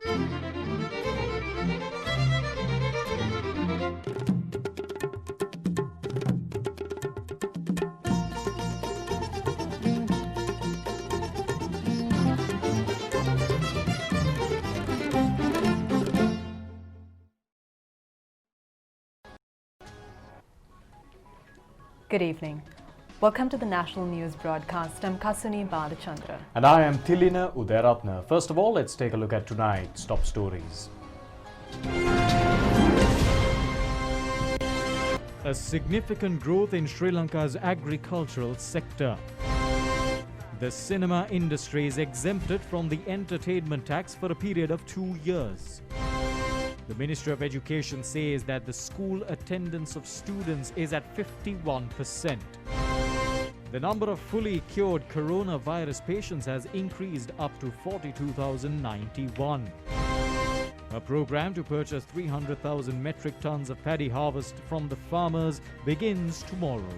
Good evening. Welcome to the National News Broadcast. I'm Kasuni Balachandra. And I am Tilina Udayaratna. First of all, let's take a look at tonight's top stories. A significant growth in Sri Lanka's agricultural sector. The cinema industry is exempted from the entertainment tax for a period of 2 years. The Ministry of Education says that the school attendance of students is at 51%. The number of fully cured coronavirus patients has increased up to 42,091. A program to purchase 300,000 metric tons of paddy harvest from the farmers begins tomorrow.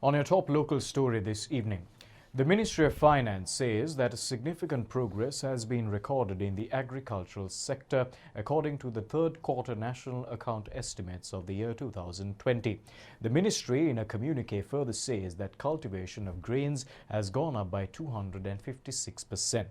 On your top local story this evening, the Ministry of Finance says that a significant progress has been recorded in the agricultural sector according to the third quarter national account estimates of the year 2020. The ministry in a communique further says that cultivation of grains has gone up by 256%.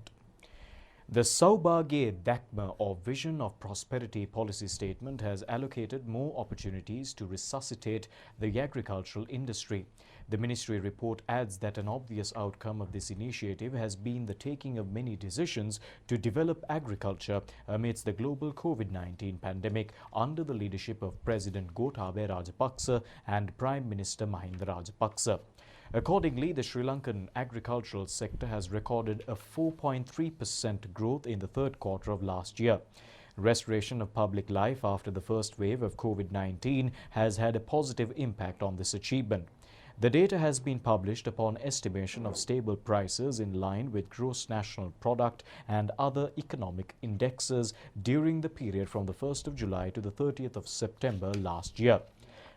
The Saubhagya Dakma or Vision of Prosperity policy statement has allocated more opportunities to resuscitate the agricultural industry. The ministry report adds that an obvious outcome of this initiative has been the taking of many decisions to develop agriculture amidst the global COVID-19 pandemic under the leadership of President Gotabaya Rajapaksa and Prime Minister Mahinda Rajapaksa. Accordingly, the Sri Lankan agricultural sector has recorded a 4.3% growth in the third quarter of last year. Restoration of public life after the first wave of COVID-19 has had a positive impact on this achievement. The data has been published upon estimation of stable prices in line with gross national product and other economic indexes during the period from the 1st of July to the 30th of September last year.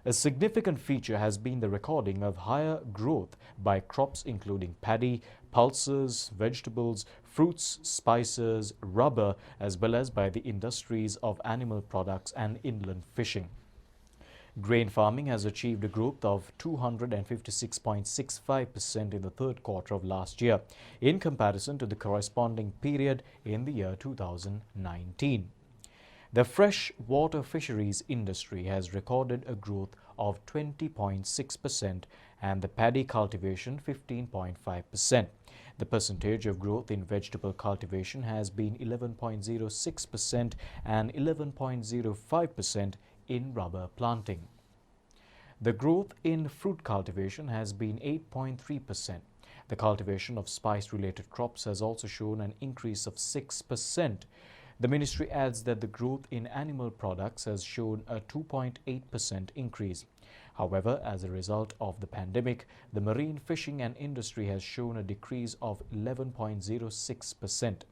A significant feature has been the recording of higher growth by crops including paddy, pulses, vegetables, fruits, spices, rubber, as well as by the industries of animal products and inland fishing. Grain farming has achieved a growth of 256.65% in the third quarter of last year in comparison to the corresponding period in the year 2019. The freshwater fisheries industry has recorded a growth of 20.6% and the paddy cultivation 15.5%. The percentage of growth in vegetable cultivation has been 11.06% and 11.05% in rubber planting. The growth in fruit cultivation has been 8.3%. The cultivation of spice-related crops has also shown an increase of 6%. The ministry adds that the growth in animal products has shown a 2.8% increase. However, as a result of the pandemic, the marine fishing and industry has shown a decrease of 11.06%.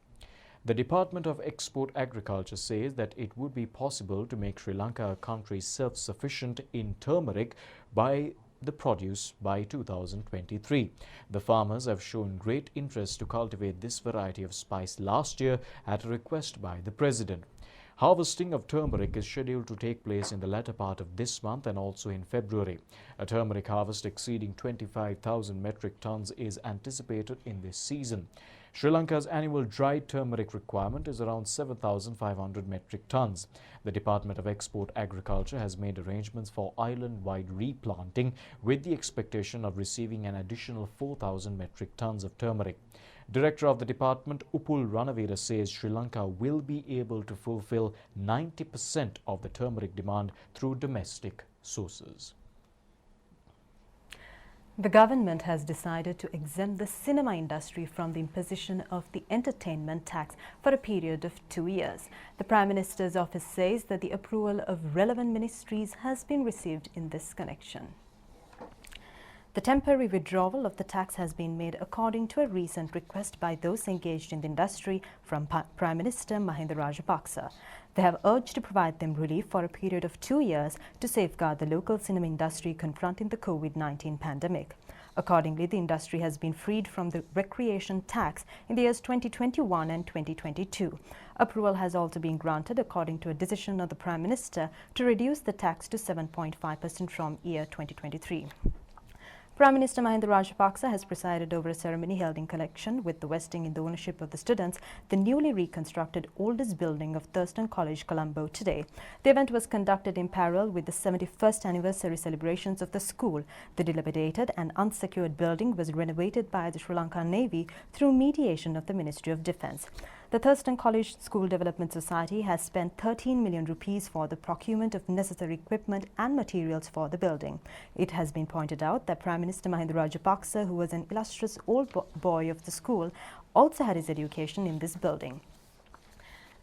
The Department of Export Agriculture says that it would be possible to make Sri Lanka a country self-sufficient in turmeric by the produce by 2023. The farmers have shown great interest to cultivate this variety of spice last year at a request by the President. Harvesting of turmeric is scheduled to take place in the latter part of this month and also in February. A turmeric harvest exceeding 25,000 metric tons is anticipated in this season. Sri Lanka's annual dried turmeric requirement is around 7,500 metric tons. The Department of Export Agriculture has made arrangements for island-wide replanting with the expectation of receiving an additional 4,000 metric tons of turmeric. Director of the department, Upul Ranavira, says Sri Lanka will be able to fulfill 90% of the turmeric demand through domestic sources. The government has decided to exempt the cinema industry from the imposition of the entertainment tax for a period of 2 years. The Prime Minister's office says that the approval of relevant ministries has been received in this connection. The temporary withdrawal of the tax has been made according to a recent request by those engaged in the industry from Prime Minister Mahinda Rajapaksa. They have urged to provide them relief for a period of 2 years to safeguard the local cinema industry confronting the COVID-19 pandemic. Accordingly, the industry has been freed from the recreation tax in the years 2021 and 2022. Approval has also been granted according to a decision of the Prime Minister to reduce the tax to 7.5% from year 2023. Prime Minister Mahinda Rajapaksa has presided over a ceremony held in connection with the vesting in the ownership of the students the newly reconstructed oldest building of Thurston College, Colombo today. The event was conducted in parallel with the 71st anniversary celebrations of the school. The dilapidated and unsecured building was renovated by the Sri Lankan Navy through mediation of the Ministry of Defence. The Thurston College School Development Society has spent 13 million rupees for the procurement of necessary equipment and materials for the building. It has been pointed out that Prime Minister Mahinda Rajapaksa, who was an illustrious old boy of the school, also had his education in this building.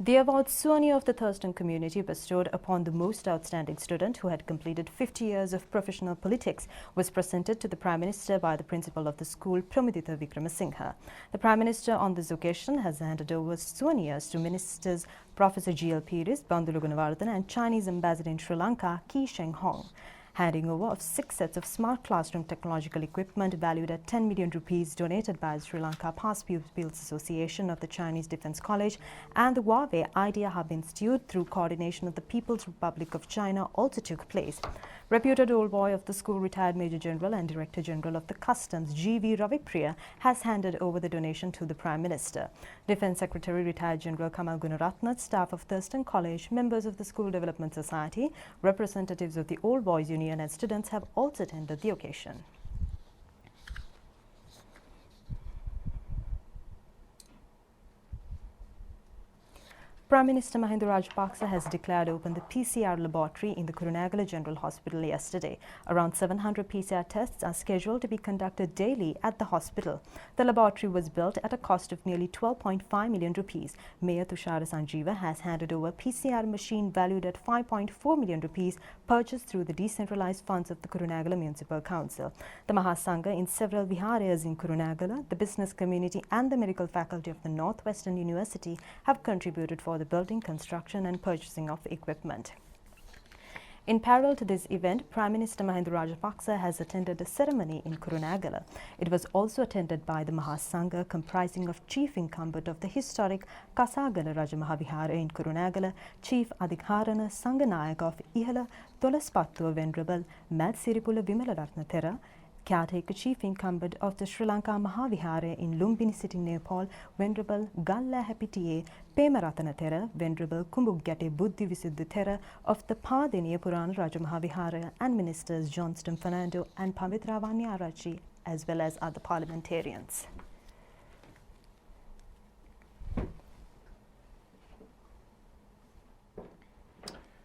The award Suwani of the Thurston community bestowed upon the most outstanding student who had completed 50 years of professional politics was presented to the Prime Minister by the principal of the school, Pramudita Wickramasinghe. The Prime Minister on this occasion has handed over Suwanias to Ministers Professor G.L. Pires, Bandulu Gunawardena and Chinese Ambassador in Sri Lanka, Ki Sheng Hong. Handing over of 6 sets of smart classroom technological equipment valued at 10 million rupees donated by the Sri Lanka Past Pupils Association of the Chinese Defence College and the Huawei Idea Hub Institute through coordination of the People's Republic of China also took place. Reputed old boy of the school, retired Major General and Director General of the Customs, G.V. Ravipriya, has handed over the donation to the Prime Minister. Defence Secretary, retired General Kamal Gunaratne, staff of Thurston College, members of the School Development Society, representatives of the Old Boys Union and students have also attended the occasion. Prime Minister Mahinda Rajapaksa has declared open the PCR laboratory in the Kurunegala General Hospital yesterday. Around 700 PCR tests are scheduled to be conducted daily at the hospital. The laboratory was built at a cost of nearly 12.5 million rupees. Mayor Tushara Sanjeeva has handed over a PCR machine valued at 5.4 million rupees purchased through the decentralized funds of the Kurunegala Municipal Council. The Mahasangha in several viharas in Kurunegala, the business community and the medical faculty of the Northwestern University have contributed for the building construction and purchasing of equipment. In parallel to this event, Prime Minister Mahinda Rajapaksa has attended a ceremony in Kurunegala. It was also attended by the Mahasangha, comprising of Chief Incumbent of the historic Kasagala Rajamahavihara in Kurunegala, Chief Adhikharana Sanganayak of Ihala Tolaspattu Venerable Madsiripula Vimalaratna Thera, Caretaker Chief Incumbent of the Sri Lanka Mahavihara in Lumbini City, Nepal, Venerable Galla Hapitiye Pemaratana Thera, Venerable Kumbugyate Buddhi Visuddhi Thera of the Padeniya Purana Rajamahavihara, and Ministers Johnston Fernando and Pavitra Vanyarachi, as well as other parliamentarians.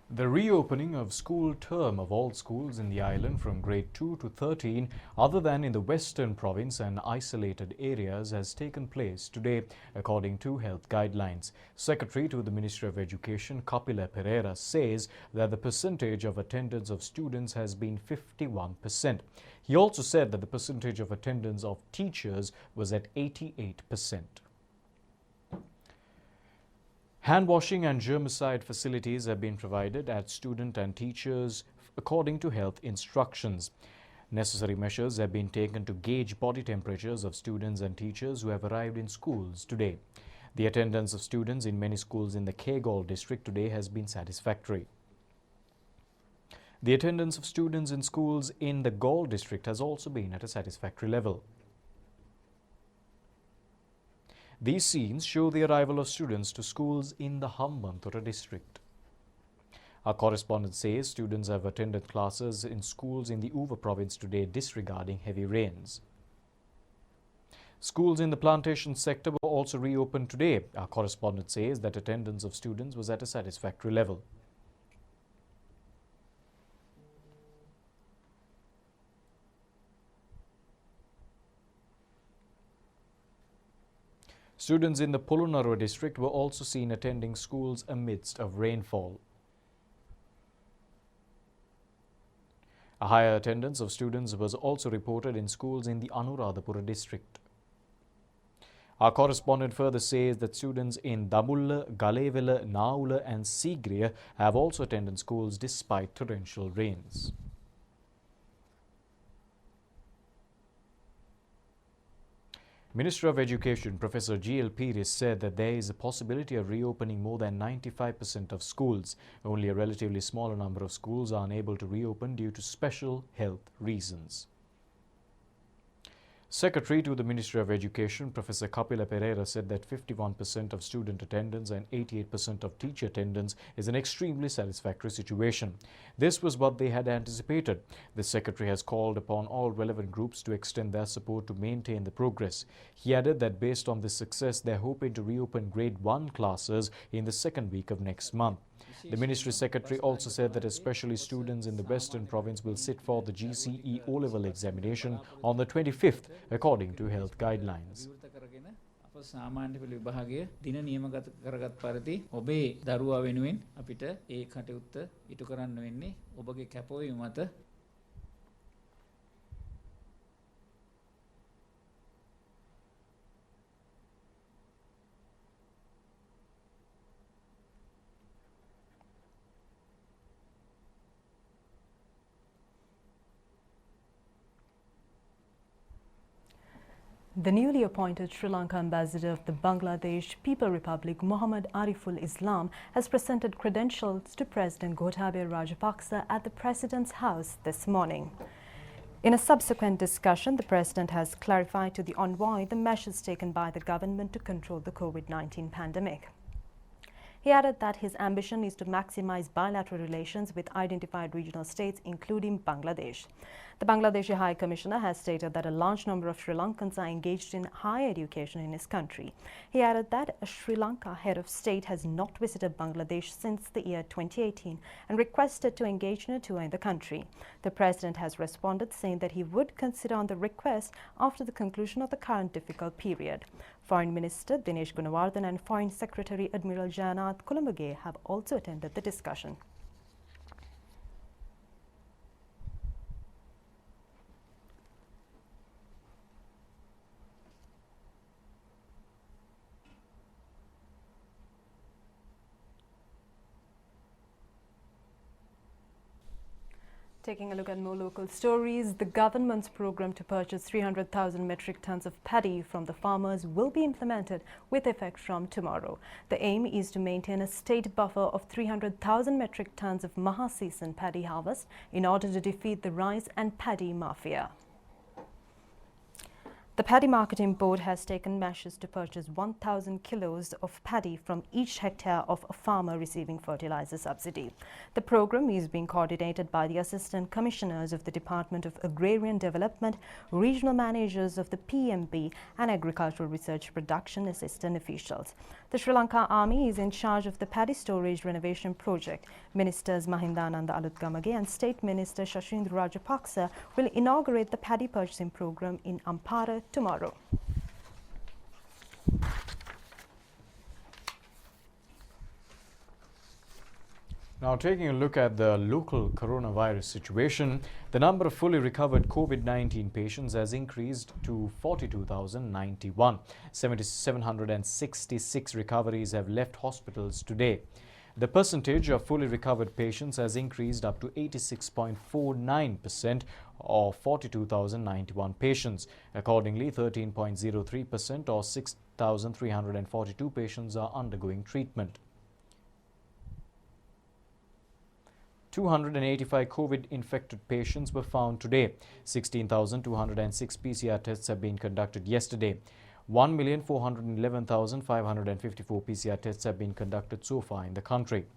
The reopening of school term of all schools in the island from grade 2 to 13 other than in the western province and isolated areas has taken place today according to health guidelines. Secretary to the Ministry of Education Kapila Pereira says that the percentage of attendance of students has been 51%. He also said that the percentage of attendance of teachers was at 88%. Hand washing and germicide facilities have been provided at student and teachers according to health instructions. Necessary measures have been taken to gauge body temperatures of students and teachers who have arrived in schools today. The attendance of students in many schools in the Kegol district today has been satisfactory. The attendance of students in schools in the Gaul district has also been at a satisfactory level. These scenes show the arrival of students to schools in the Hambantota district. Our correspondent says students have attended classes in schools in the Uva province today disregarding heavy rains. Schools in the plantation sector were also reopened today. Our correspondent says that attendance of students was at a satisfactory level. Students in the Polonnaruwa district were also seen attending schools amidst of rainfall. A higher attendance of students was also reported in schools in the Anuradhapura district. Our correspondent further says that students in Damulla, Galevela, Naula and Sigriya have also attended schools despite torrential rains. Minister of Education Professor G.L. Pires said that there is a possibility of reopening more than 95% of schools. Only a relatively smaller number of schools are unable to reopen due to special health reasons. Secretary to the Ministry of Education, Professor Kapila Pereira, said that 51% of student attendance and 88% of teacher attendance is an extremely satisfactory situation. This was what they had anticipated. The Secretary has called upon all relevant groups to extend their support to maintain the progress. He added that based on this success, they are hoping to reopen grade 1 classes in the second week of next month. The Ministry Secretary also said that especially students in the Western Province will sit for the GCE O-level examination on the 25th, according to health guidelines. සාමාන්‍ය පෙළ විභාගය දින නියමගත කරගත් පරිදි ඔබේ දරුවා වෙනුවෙන් අපිට ඒ කටයුත්ත ඉටු කරන්න වෙන්නේ ඔබගේ කැපවීම මත. The newly appointed Sri Lanka ambassador of the Bangladesh People Republic, Muhammad Ariful Islam, has presented credentials to President Gotabaya Rajapaksa at the President's house this morning. In a subsequent discussion, the President has clarified to the envoy the measures taken by the government to control the COVID-19 pandemic. He added that his ambition is to maximize bilateral relations with identified regional states, including Bangladesh. The Bangladeshi High Commissioner has stated that a large number of Sri Lankans are engaged in higher education in his country. He added that a Sri Lanka head of state has not visited Bangladesh since the year 2018 and requested to engage in a tour in the country. The President has responded, saying that he would consider on the request after the conclusion of the current difficult period. Foreign Minister Dinesh Gunawardene and Foreign Secretary Admiral Jayanath Kulambage have also attended the discussion. Taking a look at more local stories, the government's program to purchase 300,000 metric tons of paddy from the farmers will be implemented with effect from tomorrow. The aim is to maintain a state buffer of 300,000 metric tons of Maha-season paddy harvest in order to defeat the rice and paddy mafia. The Paddy Marketing Board has taken measures to purchase 1,000 kilos of paddy from each hectare of a farmer receiving fertilizer subsidy. The program is being coordinated by the Assistant Commissioners of the Department of Agrarian Development, regional managers of the PMB and Agricultural Research Production Assistant officials. The Sri Lanka Army is in charge of the paddy storage renovation project. Ministers Mahindananda Alutgamage and State Minister Shashindra Rajapaksa will inaugurate the paddy purchasing program in Ampara tomorrow. Now, taking a look at the local coronavirus situation, the number of fully recovered COVID-19 patients has increased to 42,091. 766 recoveries have left hospitals today. The percentage of fully recovered patients has increased up to 86.49% or 42,091 patients. Accordingly, 13.03% or 6,342 patients are undergoing treatment. 285 COVID-infected patients were found today. 16,206 PCR tests have been conducted yesterday. 1,411,554 PCR tests have been conducted so far in the country.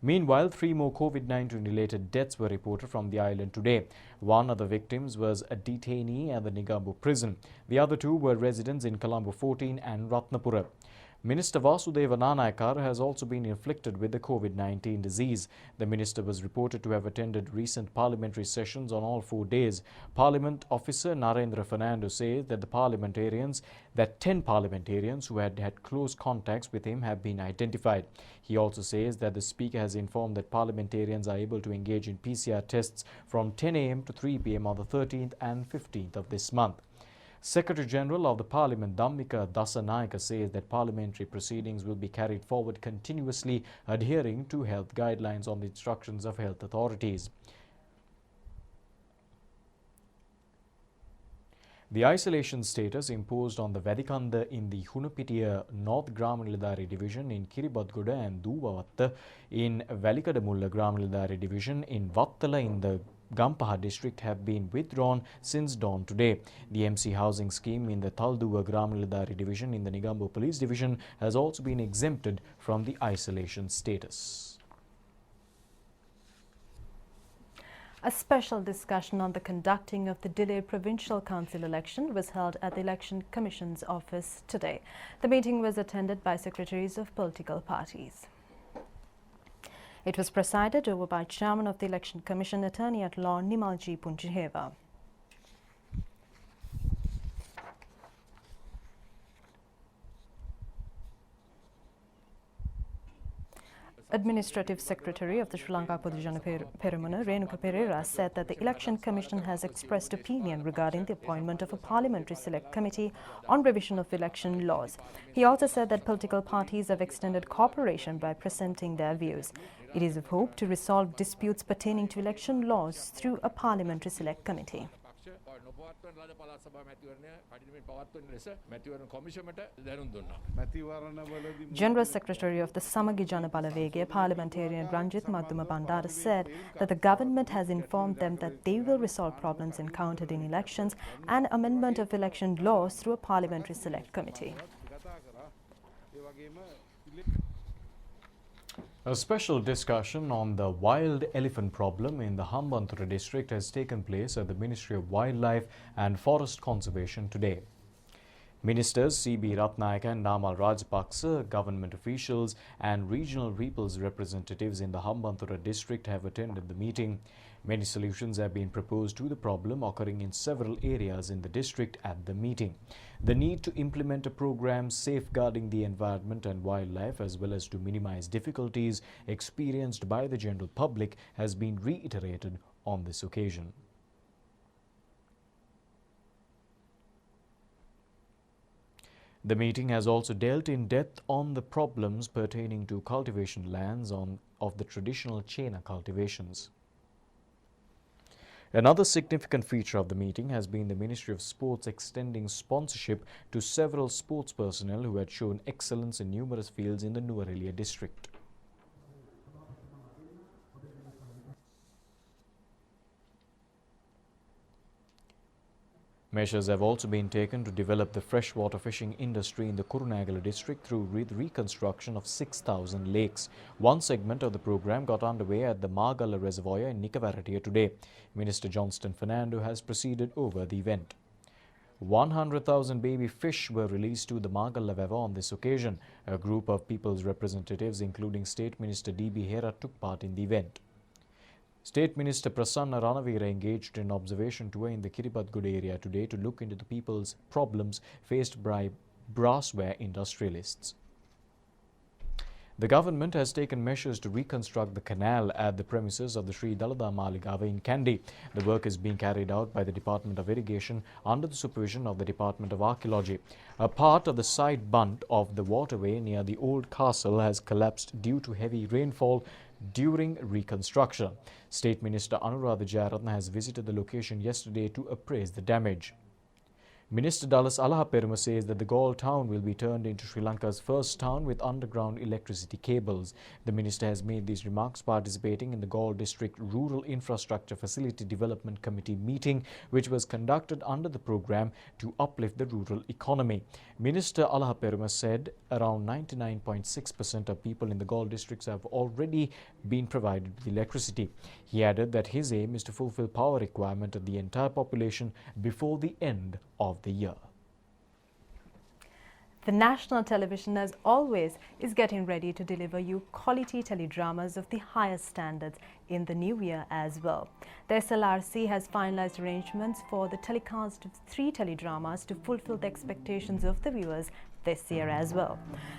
Meanwhile, 3 more COVID-19 related deaths were reported from the island today. One of the victims was a detainee at the Negombo prison. The other 2 were residents in Colombo 14 and Ratnapura. Minister Vasudeva Nanayakar has also been afflicted with the COVID-19 disease. The minister was reported to have attended recent parliamentary sessions on all 4 days. Parliament officer Narendra Fernando says that 10 parliamentarians who had had close contacts with him have been identified. He also says that the speaker has informed that parliamentarians are able to engage in PCR tests from 10 a.m. to 3 p.m. on the 13th and 15th of this month. Secretary General of the Parliament Dhammika Dasanayaka says that parliamentary proceedings will be carried forward continuously, adhering to health guidelines on the instructions of health authorities. The isolation status imposed on the Vedikanda in the Hunapitiya North Gramanilidari division in Kiribadgoda and Duvavatta in Velikadamulla Gramanilidari division in Vattala in the Gampaha district have been withdrawn since dawn today. The MC housing scheme in the Talduva Gramanilidari division in the Nigambo police division has also been exempted from the isolation status. A special discussion on the conducting of the delayed provincial council election was held at the Election Commission's office today. The meeting was attended by secretaries of political parties. It was presided over by Chairman of the Election Commission, Attorney at Law Nimalji Punjiheva. Administrative Secretary of the Sri Lanka Podujana Peramuna, Renuka Pereira, said that the Election Commission has expressed opinion regarding the appointment of a Parliamentary Select Committee on revision of election laws. He also said that political parties have extended cooperation by presenting their views. It is of hope to resolve disputes pertaining to election laws through a Parliamentary Select Committee. General Secretary of the Samagi Jana Balavege, Parliamentarian Ranjit Madhuma Bandara, said that the government has informed them that they will resolve problems encountered in elections and amendment of election laws through a Parliamentary Select Committee. A special discussion on the wild elephant problem in the Hambantota district has taken place at the Ministry of Wildlife and Forest Conservation today. Ministers C.B. Ratnayaka and Namal Rajapaksa, government officials and regional people's representatives in the Hambantota district have attended the meeting. Many solutions have been proposed to the problem occurring in several areas in the district at the meeting. The need to implement a program safeguarding the environment and wildlife as well as to minimize difficulties experienced by the general public has been reiterated on this occasion. The meeting has also dealt in depth on the problems pertaining to cultivation lands of the traditional Chena cultivations. Another significant feature of the meeting has been the Ministry of Sports extending sponsorship to several sports personnel who had shown excellence in numerous fields in the Nuwara district. Measures have also been taken to develop the freshwater fishing industry in the Kurunegala district through the reconstruction of 6,000 lakes. One segment of the program got underway at the Margalla Reservoir in Nikavaratia today. Minister Johnston Fernando has presided over the event. 100,000 baby fish were released to the Margalla River on this occasion. A group of people's representatives, including State Minister D.B. Hera, took part in the event. State Minister Prasanna Ranavira engaged in an observation tour in the Kiribadgoda area today to look into the people's problems faced by brassware industrialists. The government has taken measures to reconstruct the canal at the premises of the Sri Dalada Maligava in Kandy. The work is being carried out by the Department of Irrigation under the supervision of the Department of Archaeology. A part of the side bunt of the waterway near the old castle has collapsed due to heavy rainfall during reconstruction. State Minister Anuradha Jayaratne has visited the location yesterday to appraise the damage. Minister Dallas Alahaperuma says that the Galle town will be turned into Sri Lanka's first town with underground electricity cables. The minister has made these remarks participating in the Galle District Rural Infrastructure Facility Development Committee meeting, which was conducted under the program to uplift the rural economy. Minister Alahaperuma said around 99.6% of people in the Galle districts have already been provided with electricity. He added that his aim is to fulfill power requirement of the entire population before the end of the year. The national television, as always, is getting ready to deliver you quality teledramas of the highest standards in the new year as well. The SLRC has finalized arrangements for the telecast of 3 teledramas to fulfill the expectations of the viewers this year as well.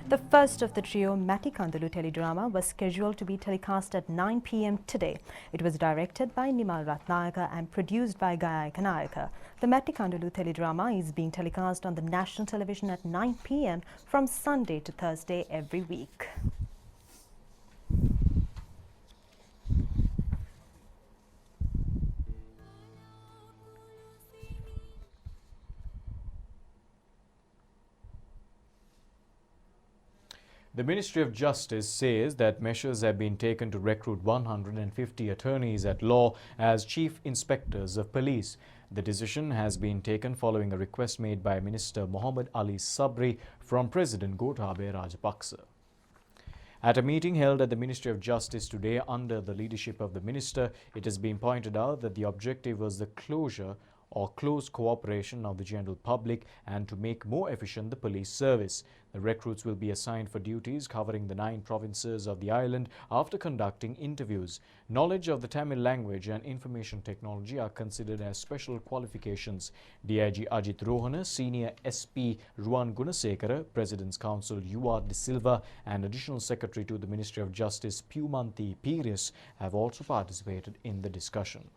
The first of the trio, Matti Kandalu teledrama, was scheduled to be telecast at 9 p.m. today. It was directed by Nimal Ratnayaka and produced by Gayayaka Nayaka. The Matti Kandalu teledrama is being telecast on the national television at 9 p.m. from Sunday to Thursday every week. The Ministry of Justice says that measures have been taken to recruit 150 attorneys at law as chief inspectors of police. The decision has been taken following a request made by Minister Mohammad Ali Sabri from President Gotabaya Rajapaksa. At a meeting held at the Ministry of Justice today under the leadership of the minister, it has been pointed out that the objective was the closure or close cooperation of the general public and to make more efficient the police service. The recruits will be assigned for duties covering the 9 provinces of the island after conducting interviews. Knowledge of the Tamil language and information technology are considered as special qualifications. DIG Ajit Rohana, Senior SP Ruan Gunasekara, President's Counsel UR De Silva and Additional Secretary to the Ministry of Justice Pumanthi Pires have also participated in the discussion.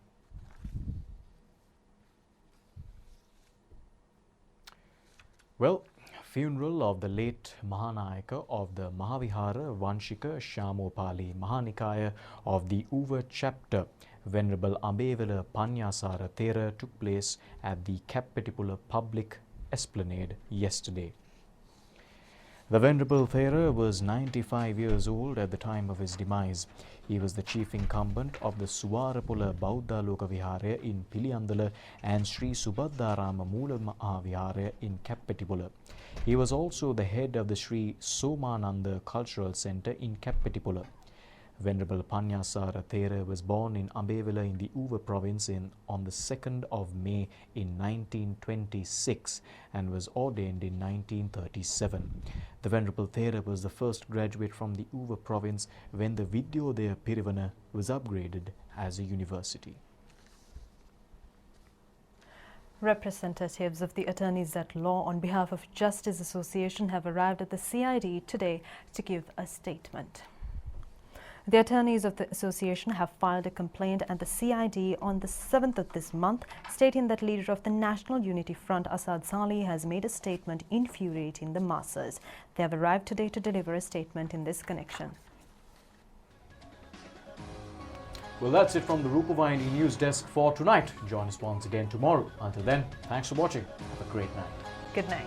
Well, funeral of the late Mahanayaka of the Mahavihara Vanshika Shamopali Mahanikaya of the Uva chapter, Venerable Ambevela Panyasara Thera, took place at the Kapetipula Public Esplanade yesterday. The Venerable Thera was 95 years old at the time of his demise. He was the chief incumbent of the Suwarapula Bauddha Lokavihara in Piliyandala and Sri Subhadarama Mula Mahavihara in Kapetipula. He was also the head of the Sri Somananda Cultural Centre in Kapetipula. Venerable Panyasara Thera was born in Ambevela in the Uva province on the 2nd of May in 1926 and was ordained in 1937. The Venerable Thera was the first graduate from the Uva province when the Vidyodaya Pirivana was upgraded as a university. Representatives of the attorneys at law on behalf of Justice Association have arrived at the CID today to give a statement. The attorneys of the association have filed a complaint at the CID on the 7th of this month, stating that leader of the National Unity Front, Asad Salih, has made a statement infuriating the masses. They have arrived today to deliver a statement in this connection. Well, that's it from the Rupavahini News Desk for tonight. Join us once again tomorrow. Until then, thanks for watching. Have a great night. Good night.